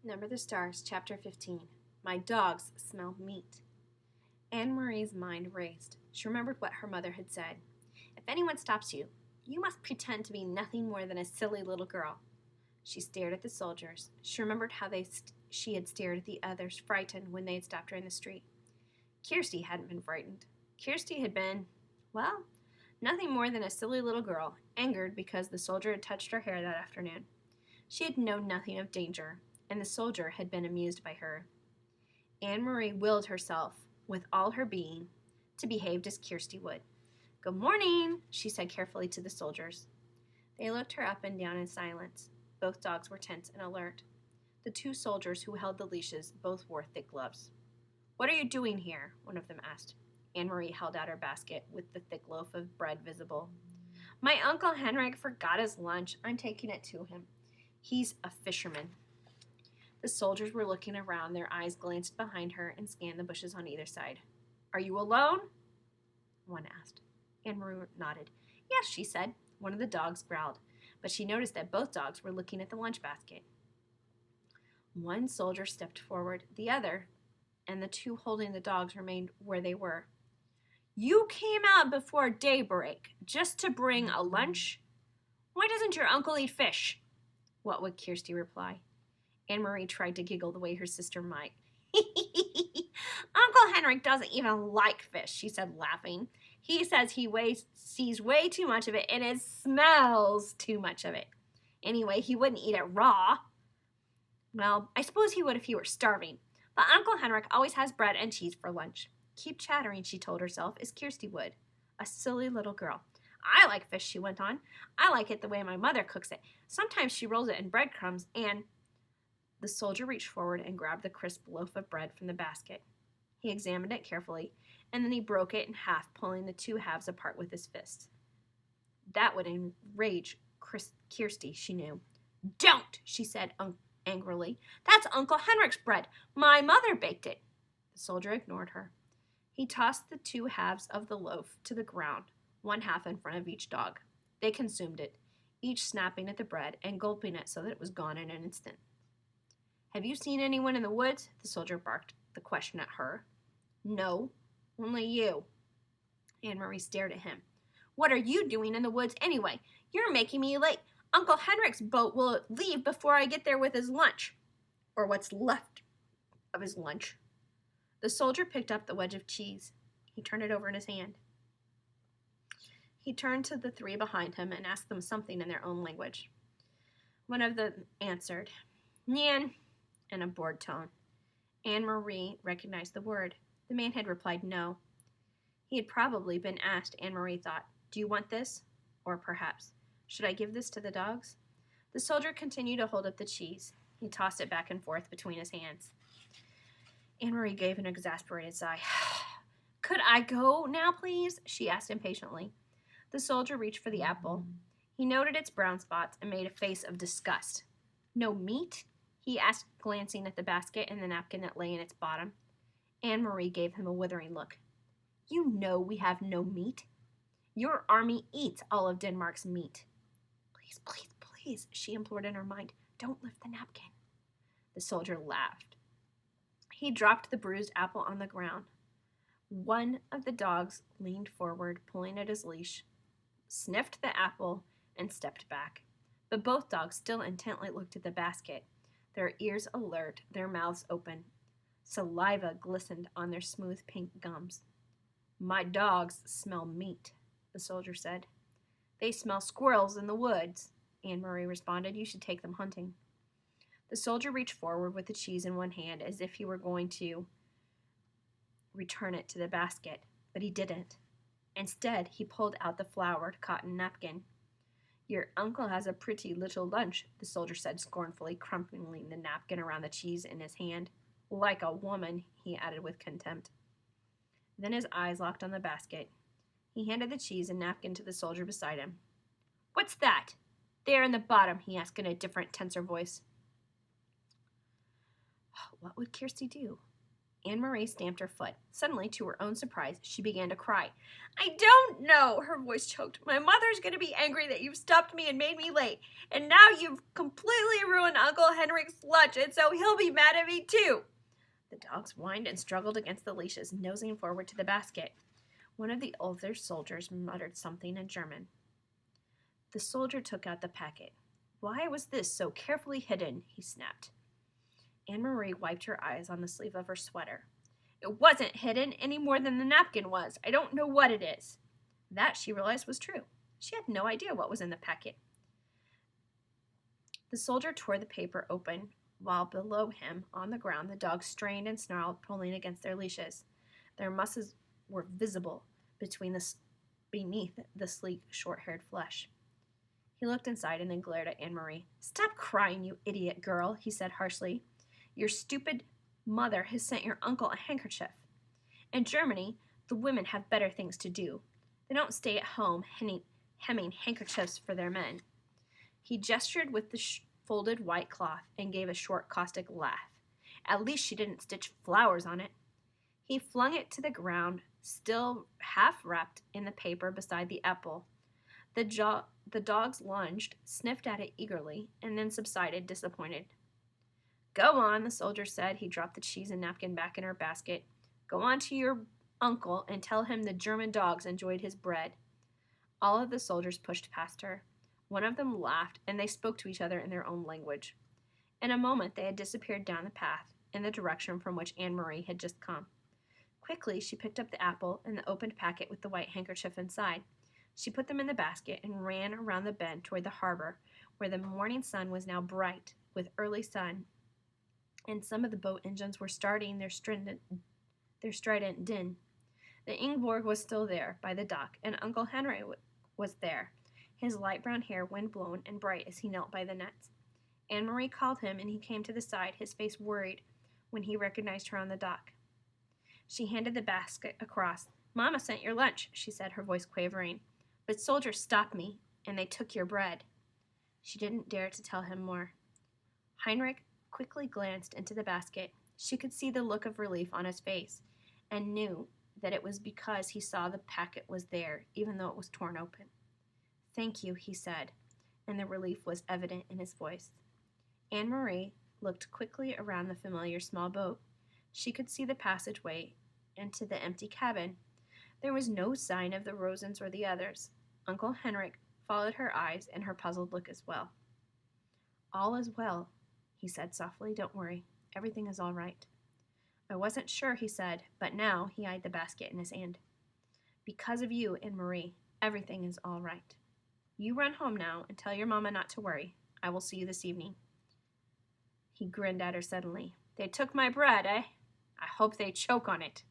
Number the Stars, Chapter 15. My dogs smell meat. Anne Marie's mind raced. She remembered what her mother had said. If anyone stops you, you must pretend to be nothing more than a silly little girl. She stared at the soldiers. She remembered how she had stared at the others, frightened when they had stopped her in the street. Kirsty hadn't been frightened. Kirsty had been, well, nothing more than a silly little girl, angered because the soldier had touched her hair that afternoon. She had known nothing of danger, and the soldier had been amused by her. Anne Marie willed herself, with all her being, to behave as Kirsty would. "Good morning," she said carefully to the soldiers. They looked her up and down in silence. Both dogs were tense and alert. The two soldiers who held the leashes both wore thick gloves. "What are you doing here?" one of them asked. Anne Marie held out her basket with the thick loaf of bread visible. "My Uncle Henrik forgot his lunch. I'm taking it to him. He's a fisherman." The soldiers were looking around. Their eyes glanced behind her and scanned the bushes on either side. "Are you alone?" one asked. Anne Marie nodded. "Yes," she said. One of the dogs growled, but she noticed that both dogs were looking at the lunch basket. One soldier stepped forward, the other, and the two holding the dogs remained where they were. "You came out before daybreak just to bring a lunch? Why doesn't your uncle eat fish?" What would Kirsty reply? Anne Marie tried to giggle the way her sister might. "Uncle Henrik doesn't even like fish," she said, laughing. "He says he sees way too much of it and it smells too much of it. Anyway, he wouldn't eat it raw." "Well, I suppose he would if he were starving. But Uncle Henrik always has bread and cheese for lunch." Keep chattering, she told herself, as Kirsty would. A silly little girl. "I like fish," she went on. "I like it the way my mother cooks it. Sometimes she rolls it in breadcrumbs and—" The soldier reached forward and grabbed the crisp loaf of bread from the basket. He examined it carefully, and then he broke it in half, pulling the two halves apart with his fist. That would enrage Kirsty, she knew. "Don't," she said angrily. "That's Uncle Henrik's bread. My mother baked it." The soldier ignored her. He tossed the two halves of the loaf to the ground, one half in front of each dog. They consumed it, each snapping at the bread and gulping it so that it was gone in an instant. "Have you seen anyone in the woods?" The soldier barked the question at her. "No, only you." Anne Marie stared at him. "What are you doing in the woods anyway? You're making me late. Uncle Henrik's boat will leave before I get there with his lunch. Or what's left of his lunch." The soldier picked up the wedge of cheese. He turned it over in his hand. He turned to the three behind him and asked them something in their own language. One of them answered, "Nyan," in a bored tone. Anne Marie recognized the word. The man had replied no. He had probably been asked, Anne Marie thought, "Do you want this?" Or perhaps, "Should I give this to the dogs?" The soldier continued to hold up the cheese. He tossed it back and forth between his hands. Anne Marie gave an exasperated sigh. "Could I go now, please?" she asked impatiently. The soldier reached for the apple. He noted its brown spots and made a face of disgust. "No meat?" he asked, glancing at the basket and the napkin that lay in its bottom. Anne Marie gave him a withering look. "You know we have no meat. Your army eats all of Denmark's meat." "Please, please, please," she implored in her mind. "Don't lift the napkin." The soldier laughed. He dropped the bruised apple on the ground. One of the dogs leaned forward, pulling at his leash, sniffed the apple, and stepped back. But both dogs still intently looked at the basket, their ears alert, their mouths open. Saliva glistened on their smooth pink gums. "My dogs smell meat," the soldier said. "They smell squirrels in the woods," Anne Marie responded. "You should take them hunting." The soldier reached forward with the cheese in one hand as if he were going to return it to the basket, but he didn't. Instead, he pulled out the flowered cotton napkin. "Your uncle has a pretty little lunch," the soldier said scornfully, crumpling the napkin around the cheese in his hand. "Like a woman," he added with contempt. Then his eyes locked on the basket. He handed the cheese and napkin to the soldier beside him. "What's that there in the bottom?" he asked in a different, tenser voice. What would Kirsty do? Anne-Marie stamped her foot. Suddenly, to her own surprise, she began to cry. I don't know, her voice choked. My mother's going to be angry that you've stopped me and made me late. And now you've completely ruined Uncle Henrik's lunch, and so he'll be mad at me too. The dogs whined and struggled against the leashes, nosing forward to the basket. One of the older soldiers muttered something in German. The soldier took out the packet. Why was this so carefully hidden? He snapped. Anne-Marie wiped her eyes on the sleeve of her sweater. It wasn't hidden any more than the napkin was. I don't know what it is. That, she realized, was true. She had no idea what was in the packet. The soldier tore the paper open, while below him, on the ground, the dogs strained and snarled, pulling against their leashes. Their muscles were visible beneath the sleek, short-haired flesh. He looked inside and then glared at Anne-Marie. Stop crying, you idiot girl, he said harshly. Your stupid mother has sent your uncle a handkerchief. In Germany, the women have better things to do. They don't stay at home hemming handkerchiefs for their men. He gestured with the folded white cloth and gave a short, caustic laugh. At least she didn't stitch flowers on it. He flung it to the ground, still half wrapped in the paper beside the apple. The dogs lunged, sniffed at it eagerly, and then subsided, disappointed. Go on, the soldier said. He dropped the cheese and napkin back in her basket. Go on to your uncle and tell him the German dogs enjoyed his bread. All of the soldiers pushed past her. One of them laughed, and they spoke to each other in their own language. In a moment, they had disappeared down the path in the direction from which Anne-Marie had just come. Quickly, she picked up the apple and the opened packet with the white handkerchief inside. She put them in the basket and ran around the bend toward the harbor, where the morning sun was now bright with early sun, and some of the boat engines were starting their strident din. The Ingeborg was still there by the dock, and Uncle Henry was there, his light brown hair wind-blown and bright as he knelt by the nets. Anne-Marie called him, and he came to the side, his face worried when he recognized her on the dock. She handed the basket across. Mama sent your lunch, she said, her voice quavering. But soldiers stopped me, and they took your bread. She didn't dare to tell him more. Heinrich quickly glanced into the basket. She could see the look of relief on his face, and knew that it was because he saw the packet was there, even though it was torn open. Thank you, he said, and the relief was evident in his voice. Anne-Marie looked quickly around the familiar small boat. She could see the passageway into the empty cabin. There was no sign of the Rosens or the others. Uncle Henrik followed her eyes and her puzzled look as well. All is well, he said softly. Don't worry. Everything is all right. I wasn't sure, he said, but now he eyed the basket in his hand. Because of you and Marie, everything is all right. You run home now and tell your mama not to worry. I will see you this evening. He grinned at her suddenly. They took my bread, eh? I hope they choke on it.